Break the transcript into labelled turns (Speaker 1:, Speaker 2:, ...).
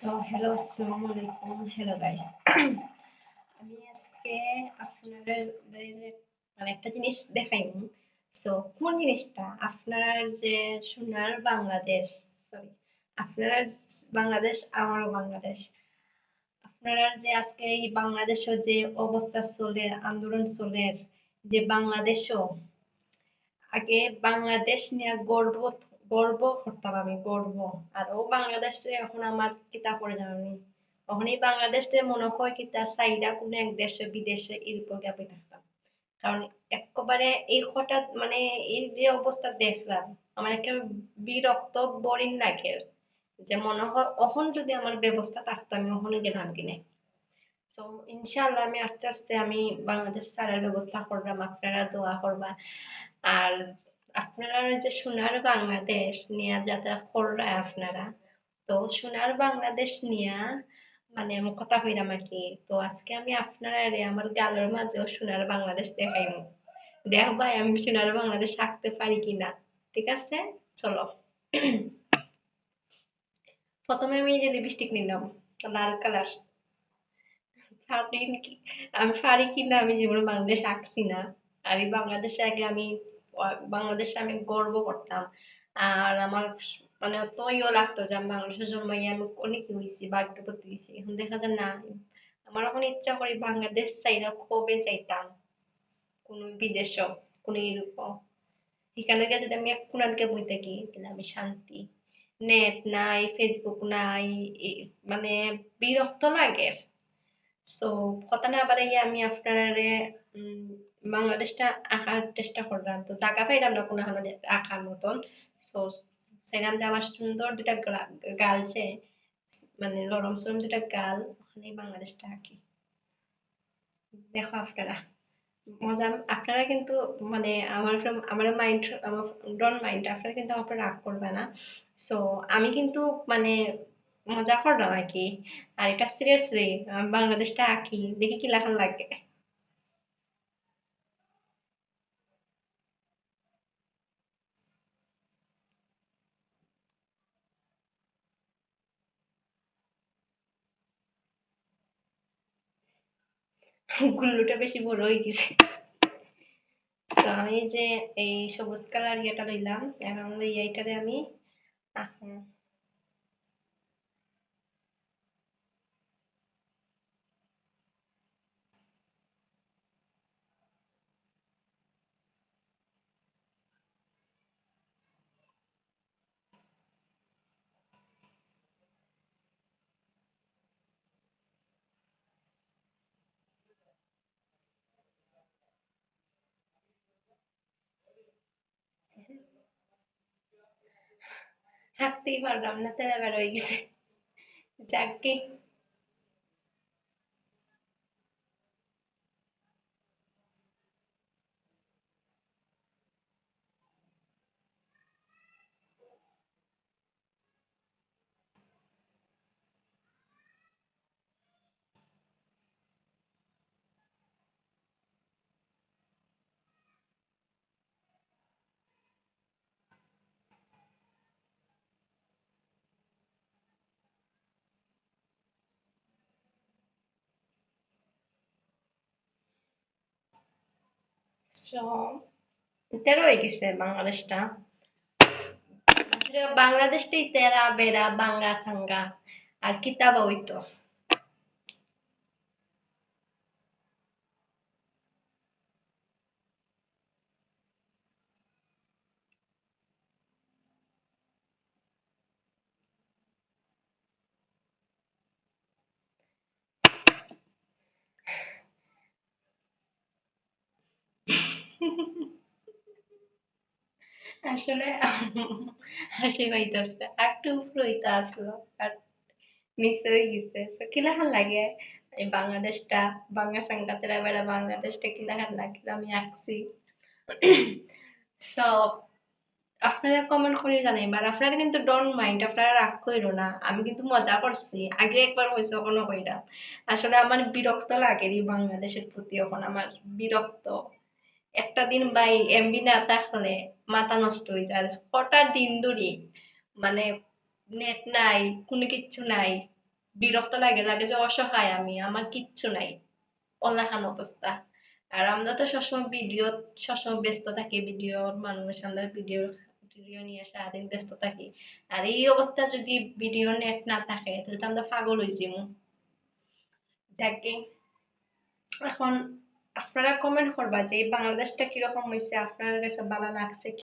Speaker 1: Hello, আসসালামু আলাইকুম। Hello guys. আমি আজকে আপনাদের মানে একটা জিনিস দেখাইবো। তো কোন জিনিসটা আপনার যে সোনার বাংলাদেশ, সরি, আপনার বাংলাদেশ আমারও বাংলাদেশ। আপনারা যে আজকে এই বাংলাদেশের যে অবস্থা চলে, আন্দোলন চলে, যে বাংলাদেশও আগে বাংলাদেশ নিয়ে গর্ব করতাম আমি, গর্ব। আর ও বাংলাদেশে এখন আমার কিতা করে জানি, তখন এই বাংলাদেশে মনে হয় কিতা চাইরা কোনো এক দেশে বিদেশে এরকম গ্যাপে থাকতাম। কারণ একেবারে এই হঠাৎ মানে এই যে অবস্থা দেখলাম, আমার একেবারে বিরক্ত, বোরিং লাগে। যে মনে হয় অহন যদি আমার ব্যবস্থা থাকতো আমি ওখানে গেলাম কিনে। তো ইনশাআল্লাহ আমি আস্তে আস্তে আমি বাংলাদেশ ছাড়ার ব্যবস্থা করলাম, আপনারা দোয়া করবা। আর আপনারা ওই যে সোনার বাংলাদেশ নিয়ে যাত্রা কররা আপনারা, তো সোনার বাংলাদেশ নিয়ে মানে আমি কথা কইলাম আর কি। তো আজকে আমি আপনারা আমার গালের মাঝেও সোনার বাংলাদেশ দেখাইমু। দেখবা আমি সোনার বাংলাদেশ আঁকতে পারি কিনা। ঠিক আছে, চলো। প্রথমে আমি এই যে লিপস্টিক নিলাম, লাল কালার। আমি পারি কিনা আমি জীবনে বাংলাদেশ আঁকছি না। আর এই বাংলাদেশে আগে আমি বাংলাদেশে আমি গর্ব করতাম। আর আমার মানে অত ইয়ে লাগতো যে আমি বাংলাদেশে জন্মাইয়া আমি অনেক হয়েছি, ভাগ্যবতী হয়েছি। এখন দেখা যায় না, আমার এখন ইচ্ছা করে বাংলাদেশ চাইরা কবে চাইতাম কোনো বিদেশও, কোনো এরকম এখানে গিয়ে যদি আমি এক কোণানকে বই থাকি তাহলে আমি শান্তি। নেট নাই, ফেসবুক নাই, মানে বিরক্ত লাগে। তো কথা না বাড়াইয়া আমি আপনারে উম বাংলাদেশটা আঁকার চেষ্টা করলাম। তো জায়গা পাইলাম না কোনো আঁকার মতন। তো চাইলাম যে আমার সুন্দর দুটা গালছে, মানে নরম সরম দুটা গাল, ওখানে বাংলাদেশটা আঁকি। দেখো আপনারা মজা, আপনারা কিন্তু মানে আমার মাইন্ড, আমার ডোন্ট মাইন্ড, আপনারা কিন্তু আমার উপর রাগ করবে না। তো আমি কিন্তু মানে মজা করলাম আর কি। আর এটা সিরিয়াসলি বাংলাদেশটা আঁকি, দেখি কি লেখান লাগে। গুল্লুটা বেশি বড় হয়ে গেছে। তো আমি যে এই সবুজ কালার ইয়েটা লইলাম, এখন লইয়া এইটারে আমি আঁকবো। হাঁটতেই পারলাম না, তেরা বের হয়ে গেছে। যাকে so, তেরা হয়ে গেছে বাংলাদেশটা। আসলে বাংলাদেশটাই তেরা বেড়া বাঙ্গা সাঙ্গা আর কিতাবা হইতো। আসলে হাসি পাইতাছে, একটু উপরে হইতে আসলো আর নিচে হয়ে গেছে। তো কিলাখান লাগে এই বাংলাদেশটা, বাংলা সাঙ্গা তেরা বেড়া বাংলাদেশটা কিলাখান লাগে আমি আঁকছি। তো আপনারা কমেন্ট করে জানাইবেন। আর আপনারা কিন্তু ডোন্ট মাইন্ড, আপনারা রাগ কইরো না। আমি কিন্তু মজা করছি। আগে একবার হইছে কখনো কইরা। আসলে আমার বিরক্ত লাগে এই বাংলাদেশের প্রতি, এখন আমার বিরক্ত। একটা দিন ভাই এমবি না থাকলে মাথা নষ্ট হয়ে যায়। কটা দিন ধরে মানে নেট নাই, কোনো কিচ্ছু নাই। বিরক্ত লাগে, লাগে যে অসহায় আমি, আমার কিচ্ছু নাই, অন্যরকম অবস্থা। আর আমরা তো সবসময় ব্যস্ত থাকি, ভিডিওর মানুষের সামনে ভিডিও ভিডিও নিয়ে সারাদিন ব্যস্ত থাকি। আর এই অবস্থা যদি ভিডিও নেট না থাকে তাহলে তো আমরা পাগল হয়ে যাবো। যাকে এখন আপনারা কমেন্ট করবা যে এই বাংলাদেশটা কিরকম হয়েছে, আপনার কাছে ভালো লাগছে